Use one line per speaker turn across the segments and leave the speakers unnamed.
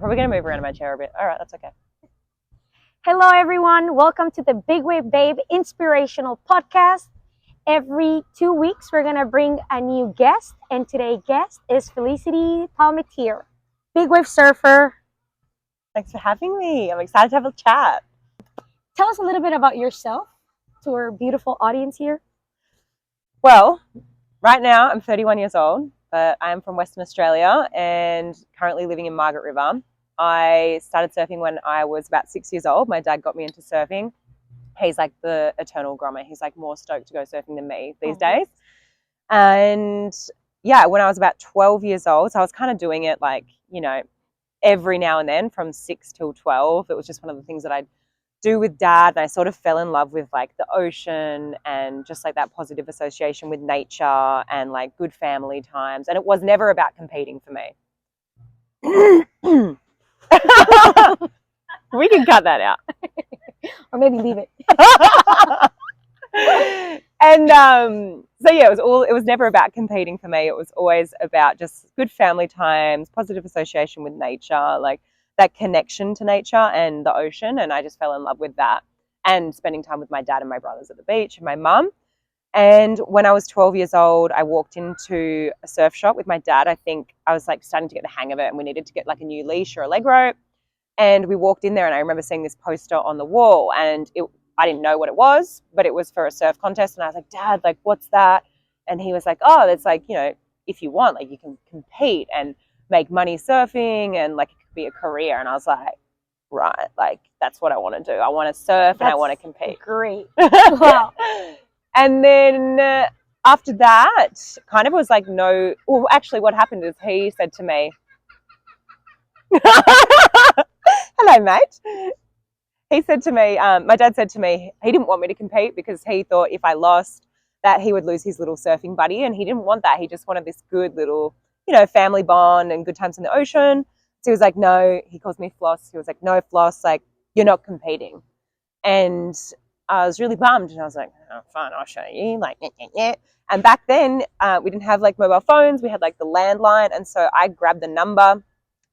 probably going to move around in my chair a bit. All right, that's okay.
Hello, everyone. Welcome to the Big Wave Babe Inspirational Podcast. Every 2 weeks, we're going to bring a new guest, and today's guest is Felicity Palmateer, big wave surfer.
Thanks for having me. I'm excited to have a chat.
Tell us a little bit about yourself to our beautiful audience here.
Well, right now I'm 31 years old, but I'm from Western Australia and currently living in Margaret River. I started surfing when I was about 6 years old. My dad got me into surfing. He's like the eternal grommer. He's like more stoked to go surfing than me these days. And yeah, when I was about 12 years old, so I was kind of doing it like, you know, every now and then from 6 till 12. It was just one of the things that I'd do with dad. And I sort of fell in love with like the ocean and just like that positive association with nature and like good family times. And it was never about competing for me. We can cut that out.
Or maybe leave it.
And so yeah, it was never about competing for me. It was always about just good family times, positive association with nature, like that connection to nature and the ocean. And I just fell in love with that and spending time with my dad and my brothers at the beach and my mum. And when I was 12 years old, I walked into a surf shop with my dad. I think I was like starting to get the hang of it and we needed to get like a new leash or a leg rope. And we walked in there and I remember seeing this poster on the wall and I didn't know what it was, but it was for a surf contest. And I was like, Dad, like, what's that? And he was like, oh, it's like, you know, if you want, like you can compete and make money surfing and like it could be a career. And I was like, right, like that's what I want to do. I want to surf and I want to compete.
Great. Wow.
And then after that, kind of was like no, well, actually what happened is he said to me, hello, mate. He said to me, my dad said to me, he didn't want me to compete because he thought if I lost that he would lose his little surfing buddy. And he didn't want that. He just wanted this good little, you know, family bond and good times in the ocean. So he was like, no, he calls me Floss. He was like, no, Floss, like you're not competing. And I was really bummed. And I was like, oh, fine, I'll show you. Like, yeah. And back then we didn't have like mobile phones. We had like the landline. And so I grabbed the number,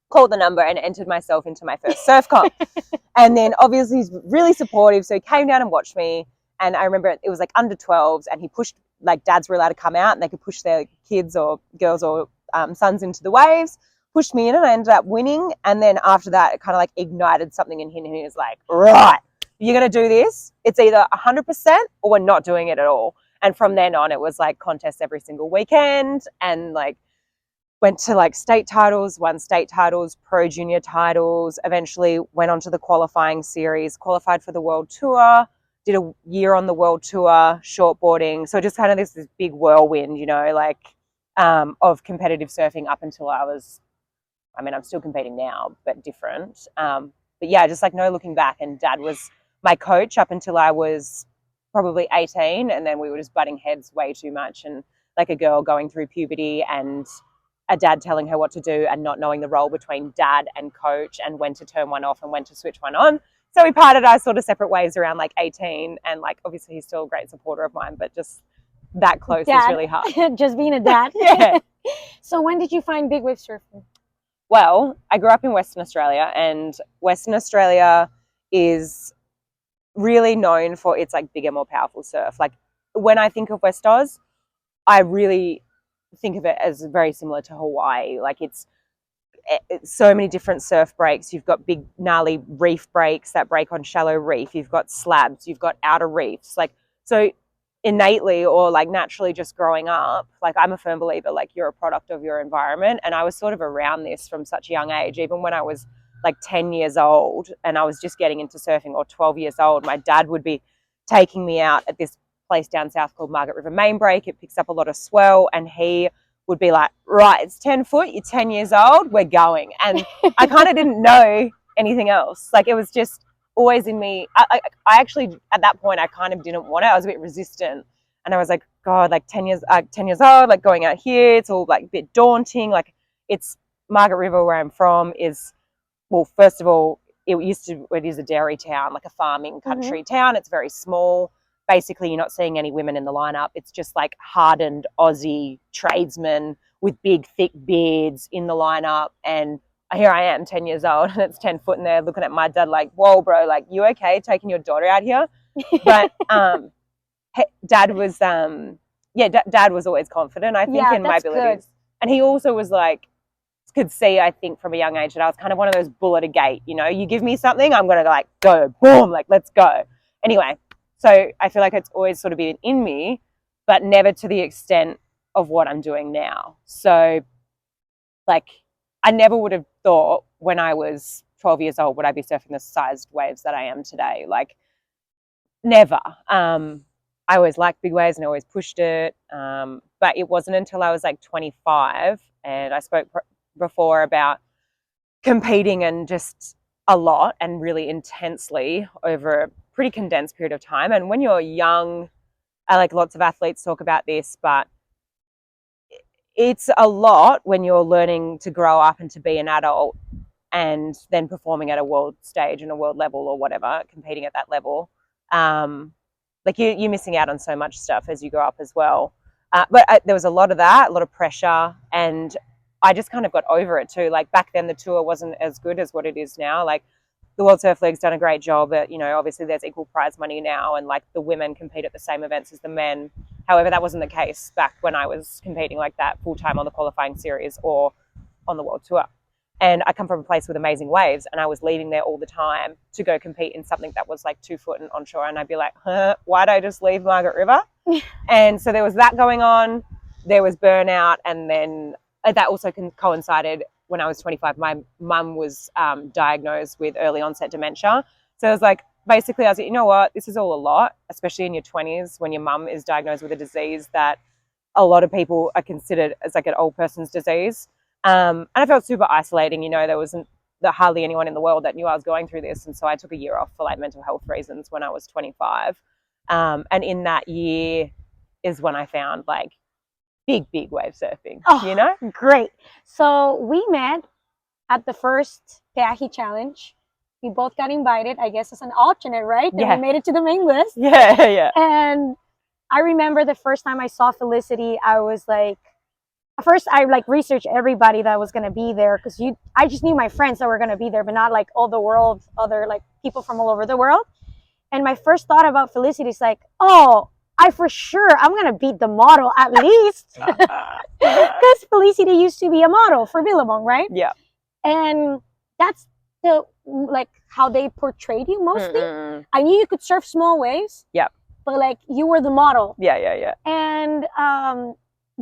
called the number and entered myself into my first surf comp. And then obviously he's really supportive. So he came down and watched me. And I remember it was like under 12s and he pushed, like dads were allowed to come out and they could push their kids or girls or sons into the waves, pushed me in and I ended up winning. And then after that, it kind of like ignited something in him. And he was like, right, you're going to do this. It's either 100% or we're not doing it at all. And from then on, it was like contests every single weekend and like, went to like state titles, won state titles, pro junior titles, eventually went on to the qualifying series, qualified for the World Tour, did a year on the World Tour, shortboarding. So just kind of this big whirlwind, you know, like of competitive surfing up until I'm still competing now, but different. But yeah, just like no looking back. And dad was my coach up until I was probably 18. And then we were just butting heads way too much. And like a girl going through puberty and a dad telling her what to do and not knowing the role between dad and coach and when to turn one off and when to switch one on. So we parted our sort of separate ways around like 18 and like obviously he's still a great supporter of mine, but just that close is really hard.
Just being a dad.
Yeah.
So when did you find big wave surfing?
Well, I grew up in Western Australia and Western Australia is really known for its like bigger, more powerful surf. Like when I think of West Oz, I really think of it as very similar to Hawaii. Like it's so many different surf breaks. You've got big gnarly reef breaks that break on shallow reef. You've got slabs, you've got outer reefs. Like, so innately or like naturally just growing up, like I'm a firm believer, like you're a product of your environment. And I was sort of around this from such a young age, even when I was like 10 years old and I was just getting into surfing or 12 years old, my dad would be taking me out at this place down south called Margaret River Main Break. It picks up a lot of swell and he would be like, right, it's 10 foot, you're 10 years old, we're going. And I kind of didn't know anything else. Like it was just always in me. I actually, at that point, I kind of didn't want it. I was a bit resistant. And I was like, God, like 10 years old, like going out here, it's all like a bit daunting. Like it's Margaret River where I'm from is, well, first of all, it is a dairy town, like a farming country town. It's very small. Basically, you're not seeing any women in the lineup. It's just like hardened Aussie tradesmen with big, thick beards in the lineup. And here I am 10 years old and it's 10 foot in there looking at my dad like, whoa, bro, like, you okay taking your daughter out here? But dad was, dad was always confident, I think, in my abilities. Good. And he also was like, could see, I think, from a young age that I was kind of one of those bull at a gate, you know, you give me something, I'm going to like go, boom, like, let's go. Anyway, so I feel like it's always sort of been in me, but never to the extent of what I'm doing now. So like, I never would have thought when I was 12 years old would I be surfing the sized waves that I am today. Like, never. I always liked big waves and I always pushed it. But it wasn't until I was like 25, and I spoke before about competing and just a lot and really intensely over a pretty condensed period of time. And when you're young, like lots of athletes talk about this, but it's a lot when you're learning to grow up and to be an adult and then performing at a world stage and a world level or whatever, competing at that level. Like you're missing out on so much stuff as you grow up as well. But there was a lot of that, a lot of pressure, and I just kind of got over it too. Like back then the tour wasn't as good as what it is now. Like the World Surf League's done a great job at, you know, obviously there's equal prize money now, and like the women compete at the same events as the men. However, that wasn't the case back when I was competing like that full-time on the qualifying series or on the World Tour. And I come from a place with amazing waves, and I was leaving there all the time to go compete in something that was like 2 foot and onshore. And I'd be like, why'd I just leave Margaret River? And so there was that going on. There was burnout. And then that also coincided when I was 25. My mum was diagnosed with early onset dementia. So I was like, basically, I was like, you know what? This is all a lot, especially in your 20s when your mum is diagnosed with a disease that a lot of people are considered as like an old person's disease. And I felt super isolating, you know, there wasn't hardly anyone in the world that knew I was going through this. And so I took a year off for like mental health reasons when I was 25. And in that year is when I found like big wave surfing, you know?
Great. So we met at the first Peaje Challenge. We both got invited, I guess, as an alternate, right? And we made it to the main list.
Yeah.
And I remember the first time I saw Felicity, I was like, first I like researched everybody that was going to be there, because I just knew my friends that were going to be there, but not like all the world, other like people from all over the world. And my first thought about Felicity is like, oh, I'm going to beat the model at least, because Felicity used to be a model for Billabong, right?
Yeah. And
that's the like how they portrayed you mostly. I knew you could surf small waves.
Yeah.
But like you were the model.
Yeah.
And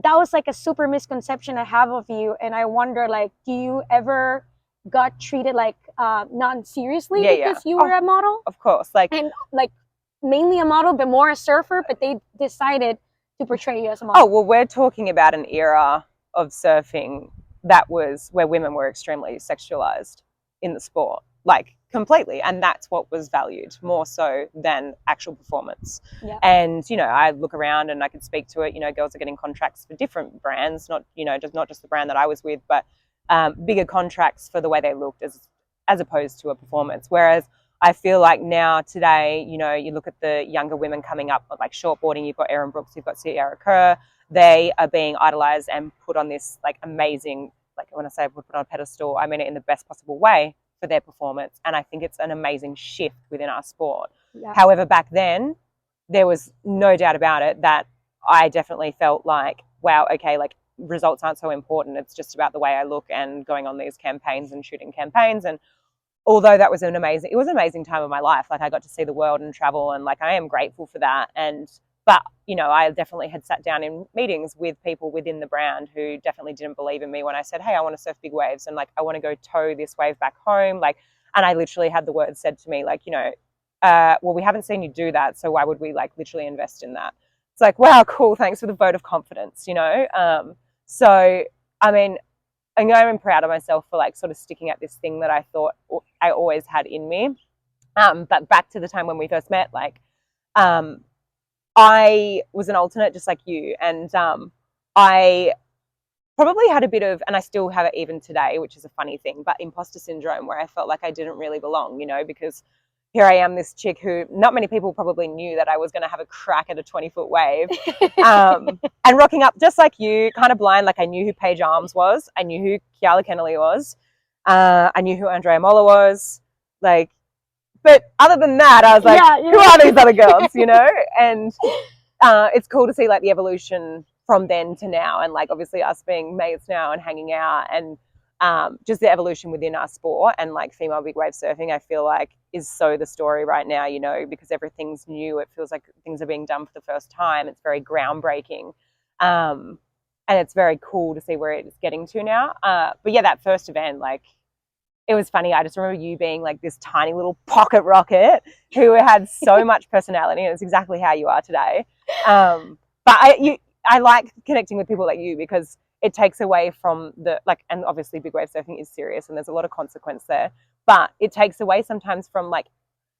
that was like a super misconception I have of you. And I wonder, like, do you ever got treated like non-seriously because you were a model?
Of course.
And like mainly a model, but more a surfer, but they decided to portray you as a model.
Oh, well, we're talking about an era of surfing that was where women were extremely sexualized in the sport, like completely. And that's what was valued more so than actual performance.
Yeah.
And, you know, I look around and I can speak to it, you know, girls are getting contracts for different brands, not just the brand that I was with, but bigger contracts for the way they looked as opposed to a performance. Whereas I feel like now today, you know, you look at the younger women coming up, like shortboarding, you've got Erin Brooks, you've got Sierra Kerr, they are being idolized and put on this like amazing, like when I say put on a pedestal, I mean it in the best possible way for their performance. And I think it's an amazing shift within our sport.
Yeah.
However, back then there was no doubt about it that I definitely felt like, wow, okay, like results aren't so important. It's just about the way I look and going on these campaigns and shooting campaigns. And although that was an amazing time of my life. Like I got to see the world and travel, and like I am grateful for that. But you know, I definitely had sat down in meetings with people within the brand who definitely didn't believe in me when I said, hey, I want to surf big waves and like I want to go tow this wave back home. Like, and I literally had the words said to me, like, you know, well, we haven't seen you do that, so why would we like literally invest in that? It's like, wow, cool, thanks for the vote of confidence, you know. So I mean, I'm proud of myself for like sort of sticking at this thing that I thought I always had in me. But back to the time when we first met, like I was an alternate just like you, and I probably had a bit of, and I still have it even today, which is a funny thing, but imposter syndrome, where I felt like I didn't really belong, you know, because here I am, this chick who not many people probably knew that I was going to have a crack at a 20-foot wave, and rocking up just like you, kind of blind. Like I knew who Paige Arms was, I knew who Kiala Kennelly was, I knew who Andrea Molla was. Like, but other than that, I was like,
Yeah,
who are these other girls, you know? And it's cool to see like the evolution from then to now, and like obviously us being mates now and hanging out, and just the evolution within our sport, and like female big wave surfing, I feel like is so the story right now, you know, because everything's new. It feels like things are being done for the first time. It's very groundbreaking. And it's very cool to see where it's getting to now. But yeah, that first event, like, it was funny. I just remember you being like this tiny little pocket rocket who had so much personality, and it's exactly how you are today. But I like connecting with people like you because it takes away from the, like, and obviously big wave surfing is serious and there's a lot of consequence there, but it takes away sometimes from, like,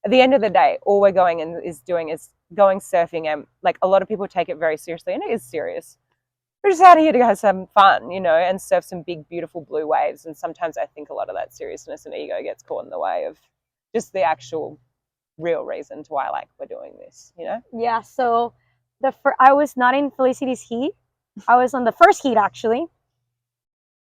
at the end of the day, all we're going and is doing is going surfing, and like a lot of people take it very seriously, and it is serious. We're just out here to have some fun, you know, and surf some big, beautiful blue waves. And sometimes I think a lot of that seriousness and ego gets caught in the way of just the actual real reason to why, like, we're doing this, you know?
Yeah, so I was not in Felicity's heat. I was on the first heat actually.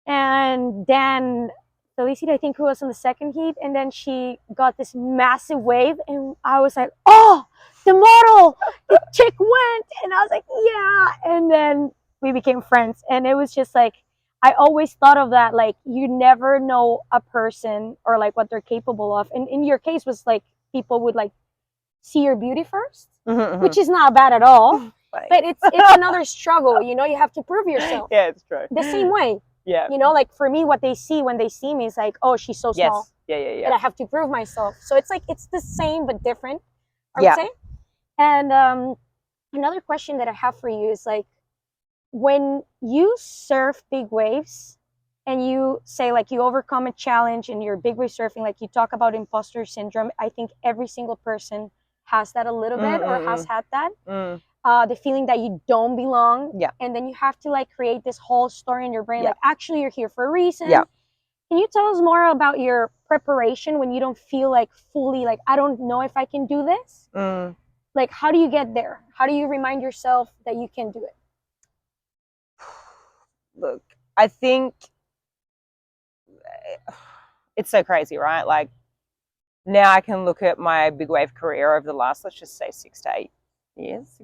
And then Felicity, I think, who was on the second heat, and then she got this massive wave, and I was like, oh, the model, the chick went, and I was like, yeah. And then we became friends, and it was just like, I always thought of that, like, you never know a person or like what they're capable of. And in your case was like people would like see your beauty 1st, which is not bad at all. But it's another struggle, you know. You have to prove yourself.
Yeah, it's true.
The same way.
Yeah.
You know, like for me, what they see when they see me is like, oh, she's so small.
Yeah.
And I have to prove myself. So it's like, it's the same but different, I would
Yeah.
say. And another question that I have for you is like, when you surf big waves and you say like you overcome a challenge and you're big wave surfing, like you talk about imposter syndrome, I think every single person has that a little bit or has had that. The feeling that you don't belong.
Yeah.
And then you have to like create this whole story in your brain.
Yeah.
Like, actually, you're here for a reason.
Yeah.
Can you tell us more about your preparation when you don't feel like fully like, I don't know if I can do this? Like, how do you get there? How do you remind yourself that you can do it?
Look, I think it's so crazy, right? Like, now I can look at my big wave career over the last, let's just say 6 years.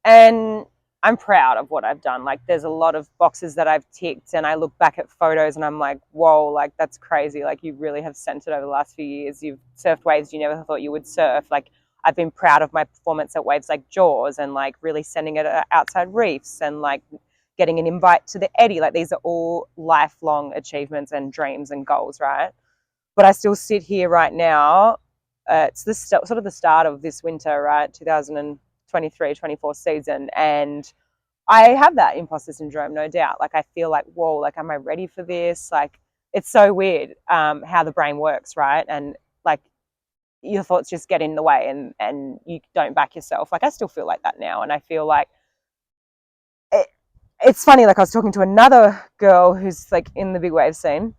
And I'm proud of what I've done. Like, there's a lot of boxes that I've ticked, and I look back at photos and I'm like, whoa, like, that's crazy. Like, you really have centered over the last few years. You've surfed waves you never thought you would surf. Like, I've been proud of my performance at waves like Jaws, and like really sending it at outside reefs, and like getting an invite to the Eddy. Like, these are all lifelong achievements and dreams and goals, right? But I still sit here right now. It's the sort of the start of this winter, right? 2023-24 season. And I have that imposter syndrome, no doubt. Like, I feel like, whoa, like, am I ready for this? Like, it's so weird how the brain works, right? And like, your thoughts just get in the way, and you don't back yourself. Like, I still feel like that now. And I feel like it's funny. Like, I was talking to another girl who's like in the big wave scene,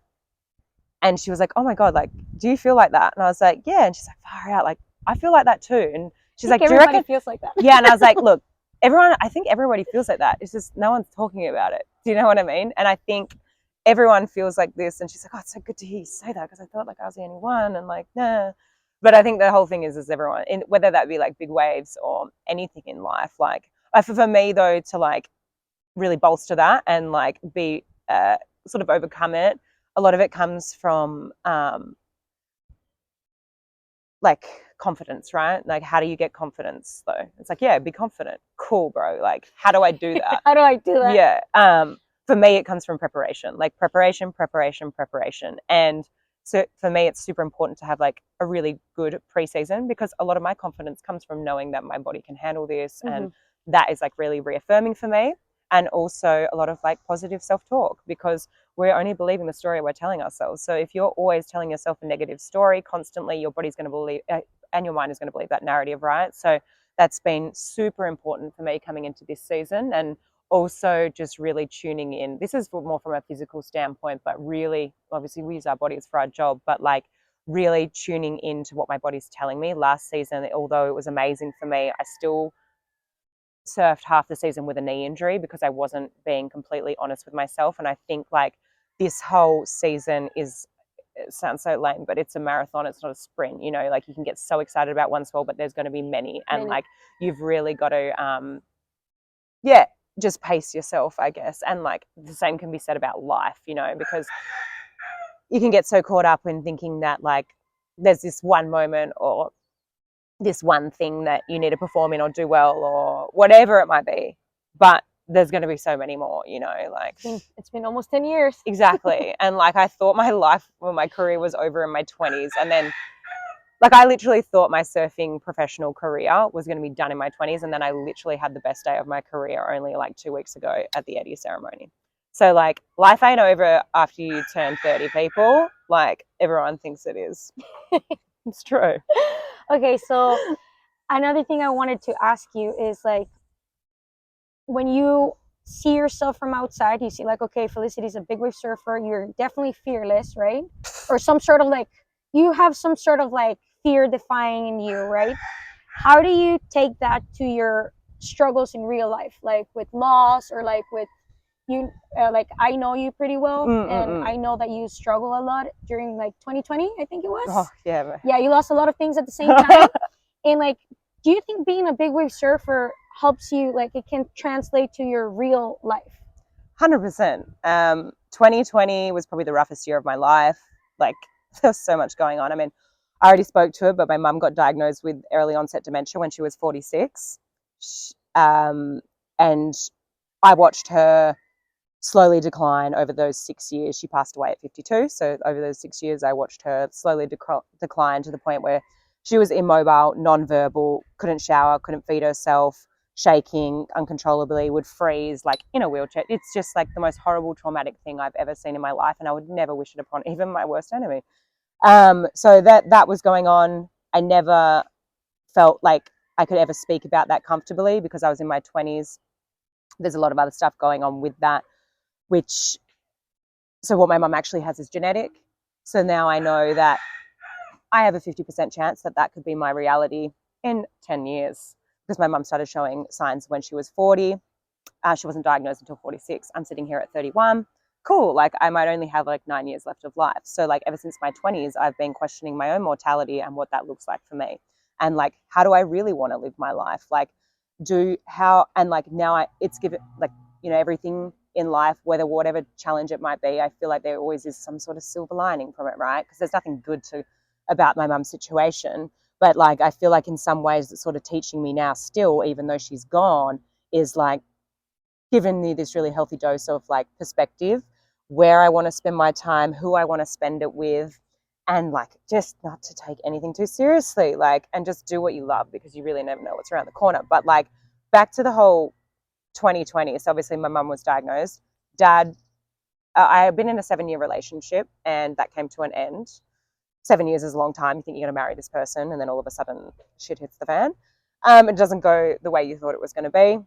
and she was like, oh my God, like, do you feel like that? And I was like, yeah. And she's like, far out. Like, I feel like that too. And she's like, do you reckon?
Feels like that.
Yeah. And I was like, look, I think everybody feels like that. It's just no one's talking about it. Do you know what I mean? And I think everyone feels like this. And she's like, oh, it's so good to hear you say that, because I thought like I was the only one. And like, nah. But I think the whole thing is everyone, whether that be like big waves or anything in life. Like, for me though, to like really bolster that and like be sort of overcome it, a lot of it comes from like confidence, right? Like, how do you get confidence though? It's like, yeah, be confident. Cool, bro. Like, how do I do that?
How do I do that?
Yeah. For me, it comes from preparation, like preparation. And so for me, it's super important to have like a really good preseason, because a lot of my confidence comes from knowing that my body can handle this. And that is like really reaffirming for me. And also a lot of like positive self-talk, because we're only believing the story we're telling ourselves. So if you're always telling yourself a negative story constantly, your body's going to believe and your mind is going to believe that narrative, right? So that's been super important for me coming into this season. And also just really tuning in. This is more from a physical standpoint, but really, obviously we use our bodies for our job, but like really tuning into what my body's telling me. Last season, although it was amazing for me, I still surfed half the season with a knee injury because I wasn't being completely honest with myself. And I think like this whole season is, it sounds so lame, but it's a marathon, it's not a sprint, you know, like you can get so excited about one swell, but there's going to be many. And like you've really got to just pace yourself, I guess. And like the same can be said about life, you know, because you can get so caught up in thinking that like there's this one moment or this one thing that you need to perform in or do well or whatever it might be, but there's going to be so many more, you know, like
it's been almost 10 years.
Exactly. And like I thought my life, well, my career was over in my 20s, and then like I literally thought my surfing professional career was going to be done in my 20s, and then I literally had the best day of my career only like 2 weeks ago at the Eddie ceremony. So like life ain't over after you turn 30, people. Like everyone thinks it is. It's true.
Okay, so another thing I wanted to ask you is like, when you see yourself from outside, you see like, okay, Felicity's a big wave surfer, you're definitely fearless, right? Or some sort of like, you have some sort of like fear defying in you, right? How do you take that to your struggles in real life, like with loss or like with you? Like I know you pretty well, and I know that you struggle a lot during like 2020, I think it was.
Oh yeah.
Yeah, you lost a lot of things at the same time. And like, do you think being a big wave surfer helps you, like it can translate to your real life?
100%. 2020 was probably the roughest year of my life. Like there was so much going on. I mean, I already spoke to it, but my mum got diagnosed with early onset dementia when she was 46. And I watched her slowly decline over those 6 years. She passed away at 52. So over those 6 years, I watched her slowly decline to the point where she was immobile, non-verbal, couldn't shower, couldn't feed herself, shaking uncontrollably, would freeze, like in a wheelchair. It's just like the most horrible, traumatic thing I've ever seen in my life, and I would never wish it upon even my worst enemy. So that was going on. I never felt like I could ever speak about that comfortably because I was in my 20s. There's a lot of other stuff going on with that, so what my mum actually has is genetic. So now I know that I have a 50% chance that that could be my reality in 10 years because my mum started showing signs when she was 40. She wasn't diagnosed until 46. I'm sitting here at 31. Cool. Like I might only have like 9 years left of life. So like ever since my 20s, I've been questioning my own mortality and what that looks like for me. And like, how do I really want to live my life? Like it's given like, you know, everything in life, whatever challenge it might be, I feel like there always is some sort of silver lining from it, right? Because there's nothing good about my mum's situation. But like, I feel like in some ways it's sort of teaching me now still, even though she's gone, is like giving me this really healthy dose of like perspective, where I want to spend my time, who I want to spend it with, and like just not to take anything too seriously, like, and just do what you love because you really never know what's around the corner. But like back to the whole 2020. So obviously my mum was diagnosed. Dad, I had been in a 7-year relationship and that came to an end. 7 years is a long time. You think you're going to marry this person and then all of a sudden shit hits the fan. It doesn't go the way you thought it was going to be.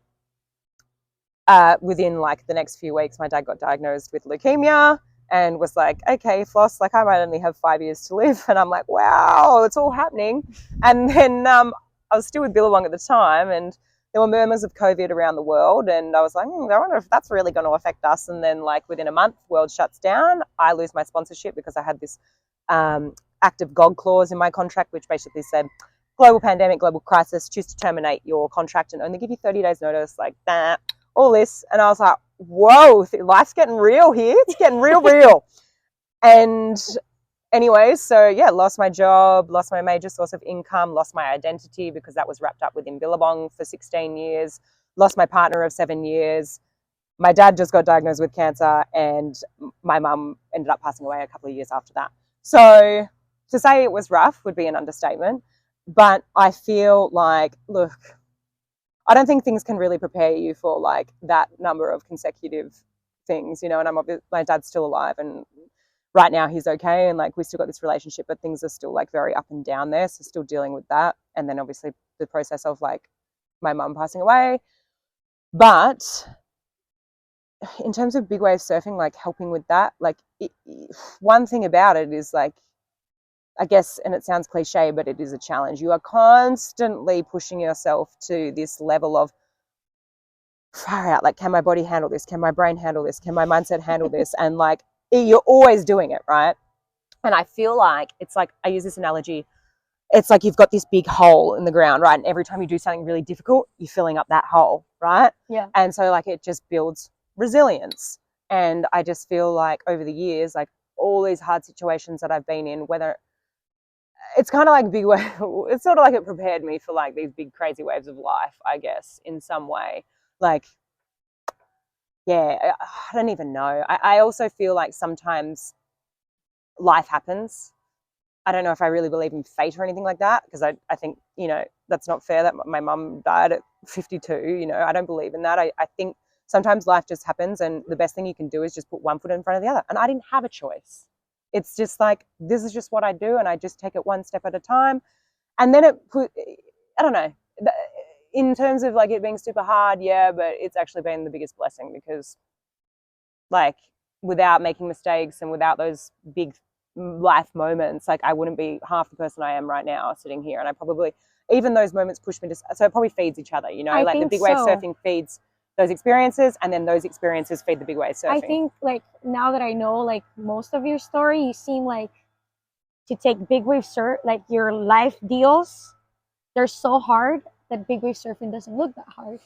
Within like the next few weeks, my dad got diagnosed with leukemia and was like, okay, Floss, like I might only have 5 years to live. And I'm like, wow, it's all happening. And then I was still with Billabong at the time, and there were murmurs of COVID around the world. And I was like, I wonder if that's really going to affect us. And then like within a month, world shuts down. I lose my sponsorship because I had this active GOG clause in my contract, which basically said, global pandemic, global crisis, choose to terminate your contract and only give you 30 days notice, like that, all this. And I was like, whoa, life's getting real here. It's getting real. And anyways, so yeah, lost my job, lost my major source of income, lost my identity because that was wrapped up within Billabong for 16 years, lost my partner of 7 years. My dad just got diagnosed with cancer and my mum ended up passing away a couple of years after that. So to say it was rough would be an understatement. But I feel like, look, I don't think things can really prepare you for like that number of consecutive things, you know, and my dad's still alive and right now he's okay. And like, we still got this relationship, but things are still like very up and down there. So still dealing with that. And then obviously the process of like my mum passing away. But in terms of big wave surfing, like helping with that, like one thing about it is like, I guess, and it sounds cliche, but it is a challenge. You are constantly pushing yourself to this level of far out, like, can my body handle this? Can my brain handle this? Can my mindset handle this? And like, you're always doing it, right? And I feel like it's like, I use this analogy, it's like you've got this big hole in the ground, right? And every time you do something really difficult, you're filling up that hole, right?
Yeah.
And so like it just builds resilience. And I just feel like over the years, like all these hard situations that I've been in, whether it's kind of like big wave, it's sort of like it prepared me for like these big crazy waves of life, I guess, in some way. Like, yeah, I don't even know. I also feel like sometimes life happens. I don't know if I really believe in fate or anything like that, because I think, you know, that's not fair that my mum died at 52. You know, I don't believe in that. I think sometimes life just happens, and the best thing you can do is just put one foot in front of the other. And I didn't have a choice. It's just like, this is just what I do, and I just take it one step at a time. And then I don't know, in terms of like it being super hard, yeah, but it's actually been the biggest blessing, because like without making mistakes and without those big life moments, like I wouldn't be half the person I am right now sitting here. And I probably, even those moments push me to, so it probably feeds each other, you know,
I
like the
think
big wave
so.
surfing feeds those experiences, and then those experiences feed the big wave surfing.
I think like now that I know like most of your story, you seem like to take big wave surf, like your life deals, they're so hard that big wave surfing doesn't look that hard.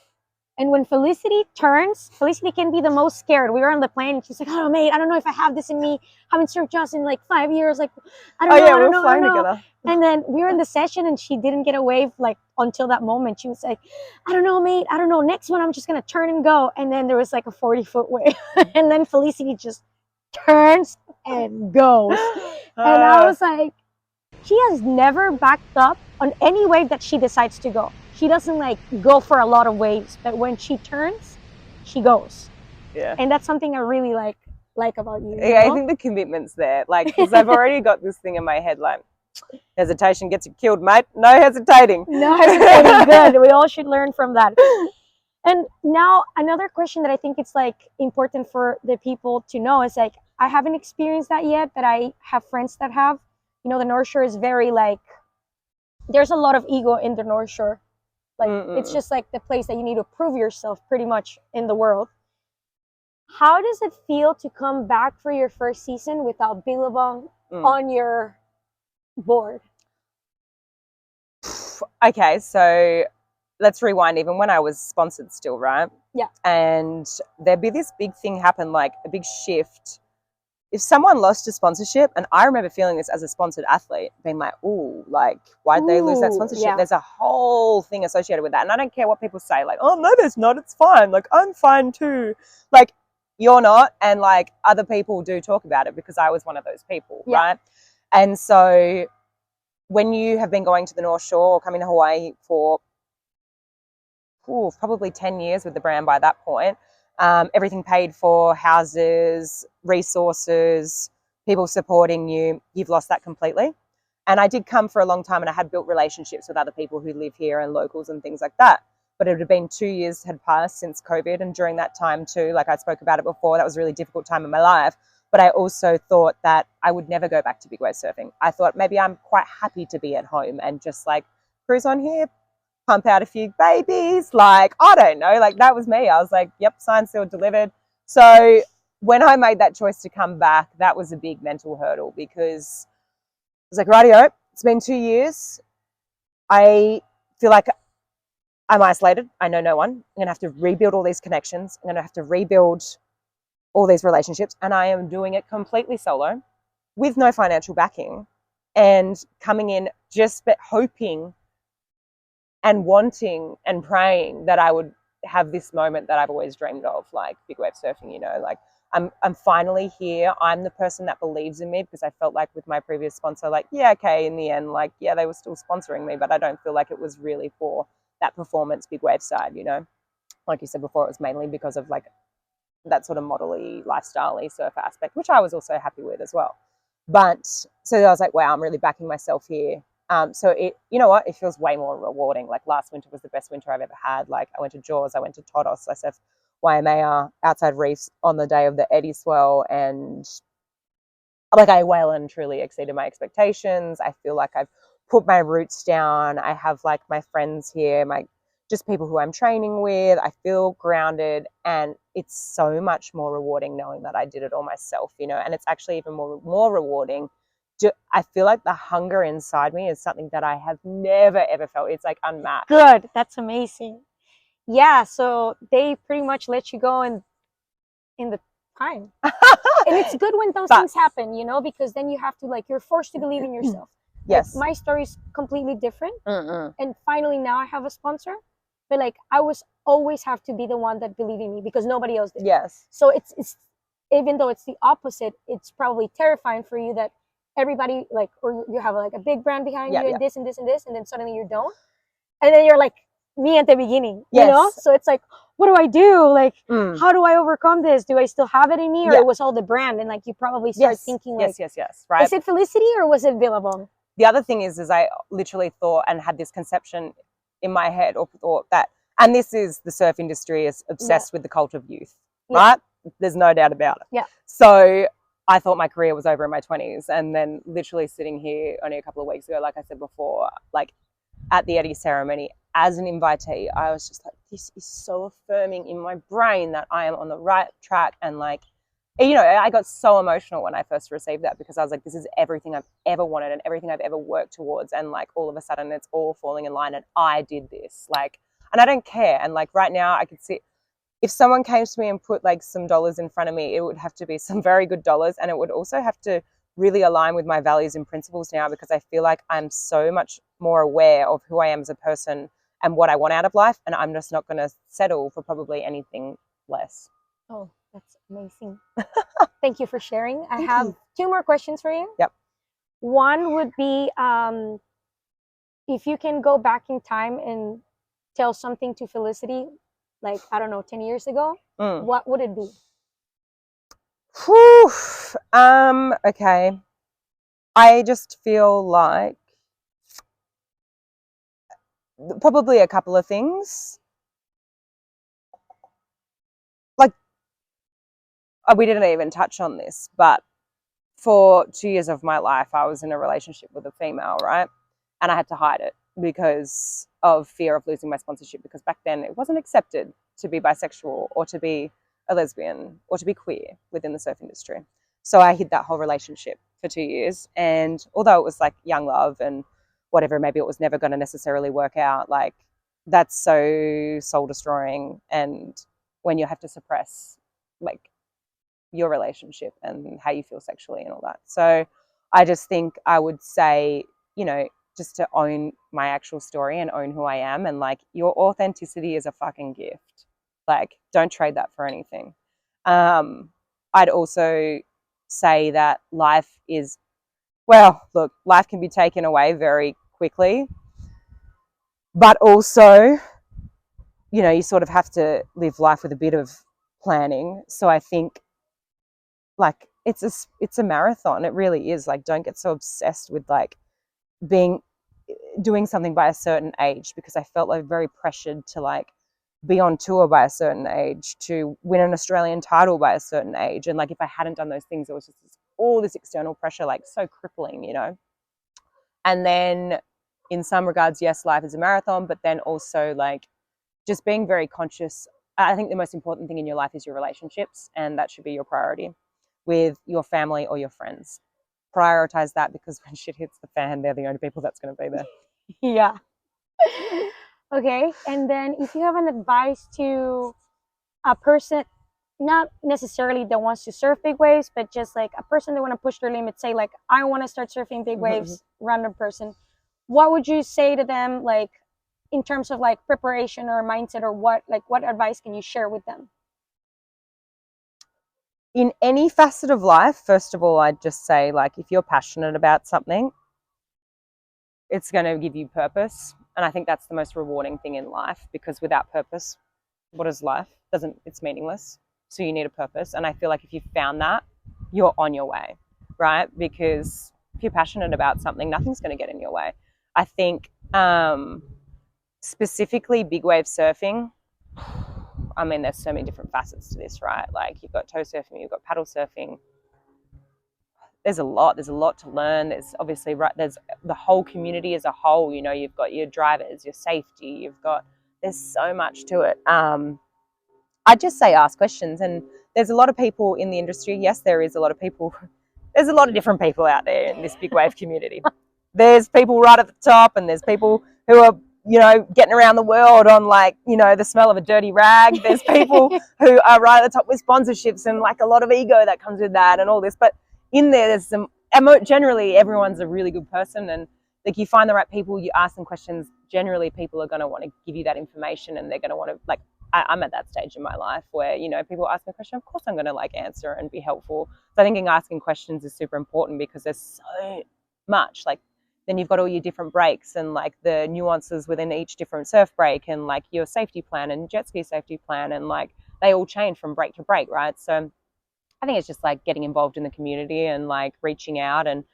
And when Felicity turns, Felicity can be the most scared. We were on the plane and she's like, oh, mate, I don't know if I have this in me. I haven't surfed just in like 5 years. Like, I don't know,
yeah,
I
we
don't
were
know, I
flying
don't know.
together.
And then we were in the session and she didn't get a wave like until that moment. She was like, I don't know, mate, I don't know. Next one, I'm just going to turn and go. And then there was like a 40-foot wave. And then Felicity just turns and goes. And I was like, she has never backed up on any wave that she decides to go. She doesn't like go for a lot of waves, but when she turns, she goes.
Yeah.
And that's something I really like about you.
Yeah, I think the commitment's there. Like, because I've already got this thing in my head, like, hesitation gets you killed, mate. No hesitating.
No hesitating. Good. We all should learn from that. And now another question that I think it's like important for the people to know is like, I haven't experienced that yet, but I have friends that have. You know, the North Shore is very like, there's a lot of ego in the North Shore. Like, it's just like the place that you need to prove yourself pretty much in the world. How does it feel to come back for your first season without Billabong on your board?
Okay, so let's rewind even when I was sponsored still, right?
Yeah.
And there'd be this big thing happen, like a big shift. If someone lost a sponsorship, and I remember feeling this as a sponsored athlete, being like, ooh, like, why'd they lose that sponsorship?
Yeah.
There's a whole thing associated with that. And I don't care what people say, like, oh, no, there's not. It's fine. Like, I'm fine too. Like, you're not. And like, other people do talk about it, because I was one of those people, right? And so when you have been going to the North Shore or coming to Hawaii for probably 10 years with the brand by that point, everything paid for, houses, resources, people supporting you, you've lost that completely. And I did come for a long time, and I had built relationships with other people who live here and locals and things like that. But it had been 2 years had passed since COVID. And during that time too, like I spoke about it before, that was a really difficult time in my life. But I also thought that I would never go back to big wave surfing. I thought maybe I'm quite happy to be at home and just like cruise on here, pump out a few babies. Like, I don't know, like that was me. I was like, yep, signed, sealed, delivered. So when I made that choice to come back, that was a big mental hurdle, because I was like, rightio, it's been 2 years. I feel like I'm isolated. I know no one. I'm going to have to rebuild all these connections. I'm going to have to rebuild all these relationships. And I am doing it completely solo with no financial backing, and coming in just hoping and wanting and praying that I would have this moment that I've always dreamed of, like big wave surfing, you know, like I'm finally here. I'm the person that believes in me, because I felt like with my previous sponsor, like, yeah, okay, in the end, like, yeah, they were still sponsoring me, but I don't feel like it was really for that performance big wave side, you know. Like you said before, it was mainly because of like that sort of model-y, lifestyle-y surf aspect, which I was also happy with as well. But so I was like, wow, I'm really backing myself here. So it, you know what, it feels way more rewarding. Like last winter was the best winter I've ever had. Like I went to Jaws, I went to Todos, I surfed Waimea outside reefs on the day of the Eddy swell, and like I well and truly exceeded my expectations. I feel like I've put my roots down. I have like my friends here, my just people who I'm training with. I feel grounded, and it's so much more rewarding knowing that I did it all myself, you know, and it's actually even more rewarding. I feel like the hunger inside me is something that I have never, ever felt. It's like unmatched.
Good. That's amazing. Yeah. So they pretty much let you go in the time. And it's good when those things happen, you know, because then you have to, like, you're forced to believe in yourself.
Yes.
Like, my story is completely different. And finally now I have a sponsor, but like I was always have to be the one that believed in me because nobody else did.
Yes.
So it's even though it's the opposite, it's probably terrifying for you that everybody, like, or you have like a big brand behind you and this and this and this, and then suddenly you don't. And then you're like me at the beginning, you know? So it's like, what do I do? Like, how do I overcome this? Do I still have it in me, or it was all the brand? And like, you probably start thinking like,
yes, right.
Is it Felicity or was it Billabong?
The other thing is I literally thought and had this conception in my head, or thought that, and this is, the surf industry is obsessed with the cult of youth, right? There's no doubt about it.
Yeah.
So I thought my career was over in my 20s, and then literally sitting here only a couple of weeks ago, like I said before, like at the Eddie ceremony as an invitee, I was just like, this is so affirming in my brain that I am on the right track. And like, you know, I got so emotional when I first received that, because I was like, this is everything I've ever wanted and everything I've ever worked towards. And like, all of a sudden it's all falling in line, and I did this, like, and I don't care. And like right now I could see, if someone came to me and put like some dollars in front of me, it would have to be some very good dollars. And it would also have to really align with my values and principles now, because I feel like I'm so much more aware of who I am as a person and what I want out of life. And I'm just not going to settle for probably anything less.
Oh, that's amazing. Thank you for sharing. I have two more questions for you.
Yep.
One would be, if you can go back in time and tell something to Felicity, like, I don't know, 10 years ago, what would it be?
Whew. Okay. I just feel like probably a couple of things. Like, we didn't even touch on this, but for 2 years of my life, I was in a relationship with a female, right? And I had to hide it because of fear of losing my sponsorship, because back then it wasn't accepted to be bisexual or to be a lesbian or to be queer within the surf industry. So I hid that whole relationship for 2 years. And although it was like young love and whatever, maybe it was never going to necessarily work out, like, that's so soul destroying. And when you have to suppress like your relationship and how you feel sexually and all that. So I just think I would say, you know, just to own my actual story and own who I am. And like, your authenticity is a fucking gift. Like, don't trade that for anything. I'd also say that life is, well, look, life can be taken away very quickly, but also, you know, you sort of have to live life with a bit of planning. So I think, like, it's a marathon. It really is. Like, don't get so obsessed with like doing something by a certain age, because I felt like very pressured to like be on tour by a certain age, to win an Australian title by a certain age. And like, if I hadn't done those things, it was just all this external pressure, like so crippling, you know? And then in some regards, yes, life is a marathon, but then also like just being very conscious. I think the most important thing in your life is your relationships, and that should be your priority with your family or your friends. Prioritize that, because when shit hits the fan, they're the only people that's going to be there.
Yeah. Okay. And then if you have an advice to a person, not necessarily that wants to surf big waves, but just like a person that want to push their limits, say like, I want to start surfing big waves, random person, what would you say to them, like, in terms of like preparation or mindset, or what advice can you share with them?
In any facet of life, first of all, I'd just say, like, if you're passionate about something, it's going to give you purpose. And I think that's the most rewarding thing in life, because without purpose, what is life? It's meaningless. So you need a purpose. And I feel like if you found that, you're on your way, right? Because if you're passionate about something, nothing's going to get in your way. I think specifically big wave surfing, I mean, there's so many different facets to this, right? Like, you've got toe surfing, you've got paddle surfing. There's a lot to learn. There's obviously, right, there's the whole community as a whole. You know, you've got your drivers, your safety, you've got There's so much to it. I'd just say ask questions. And there's a lot of people in the industry. Yes, there is a lot of people. There's a lot of different people out there in this big wave community. There's people right at the top, and there's people who are, getting around the world on the smell of a dirty rag. There's people who are right at the top with sponsorships and like a lot of ego that comes with that and all this. But in there's some, generally everyone's a really good person, and like you find the right people, you ask them questions, generally people are going to want to give you that information, and they're going to want to I'm at that stage in my life where, people ask me a question, of course I'm going to answer and be helpful. So I think asking questions is super important because there's so much. Then you've got all your different breaks and the nuances within each different surf break and your safety plan and jet ski safety plan, and they all change from break to break, right? So I think it's just getting involved in the community and reaching out, and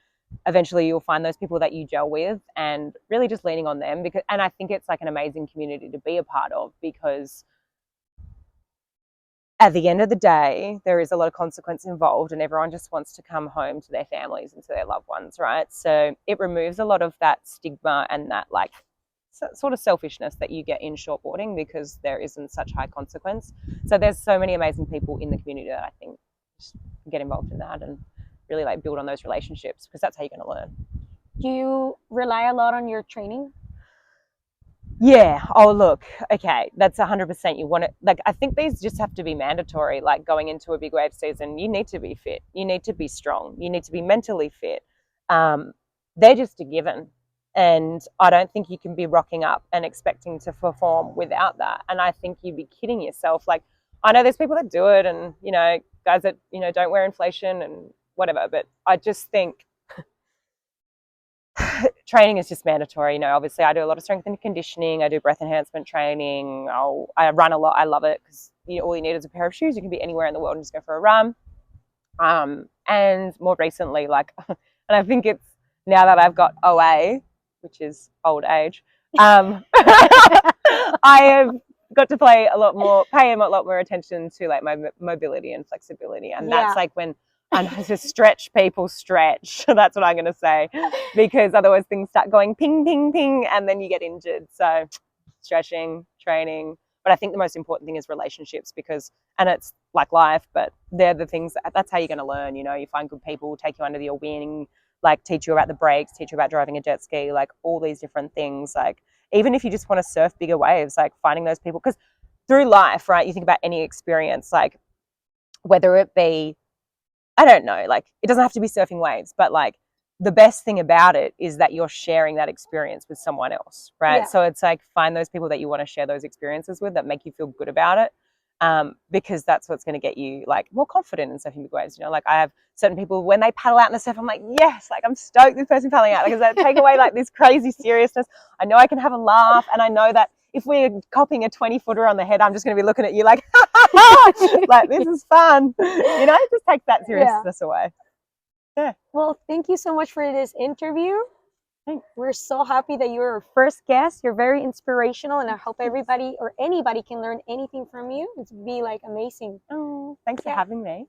eventually you'll find those people that you gel with and really just leaning on them, and I think it's an amazing community to be a part of, because at the end of the day, there is a lot of consequence involved, and everyone just wants to come home to their families and to their loved ones, right? So it removes a lot of that stigma and that sort of selfishness that you get in shortboarding, because there isn't such high consequence. So there's so many amazing people in the community that I think just get involved in that and really build on those relationships, because that's how you're going to learn.
Do you rely a lot on your training?
Yeah. Oh, look. Okay, that's 100%. You want it. I think these just have to be mandatory. Going into a big wave season, you need to be fit. You need to be strong. You need to be mentally fit. They're just a given, and I don't think you can be rocking up and expecting to perform without that. And I think you'd be kidding yourself. I know there's people that do it, and guys that don't wear inflation and whatever. But I just think training is just mandatory. Obviously I do a lot of strength and conditioning. I do breath enhancement training. I run a lot. I love it because all you need is a pair of shoes. You can be anywhere in the world and just go for a run. And more recently, and I think it's now that I've got OA, which is old age, I have got to pay a lot more attention to my mobility and flexibility. And that's when and to stretch, people stretch. That's what I'm going to say, because otherwise things start going ping, ping, ping, and then you get injured. So stretching, training. But I think the most important thing is relationships, and it's like life, but they're the things, that's how you're going to learn. You find good people, take you under your wing, teach you about the breaks, teach you about driving a jet ski, all these different things. Even if you just want to surf bigger waves, finding those people, because through life, right, you think about any experience, whether it be, I don't know, it doesn't have to be surfing waves, but the best thing about it is that you're sharing that experience with someone else, right? Yeah. So it's find those people that you want to share those experiences with, that make you feel good about it, because that's what's going to get you more confident in surfing big waves. I have certain people, when they paddle out in the surf, I'm yes, I'm stoked this person paddling out, because they take away this crazy seriousness. I know I can have a laugh, and I know that if we're copping a 20-footer on the head, I'm just going to be looking at you this is fun. It just takes that seriousness away. Yeah.
Well, thank you so much for this interview. Thanks. We're so happy that you're our first guest. You're very inspirational, and I hope everybody or anybody can learn anything from you. It's be amazing.
Oh, thanks for having me.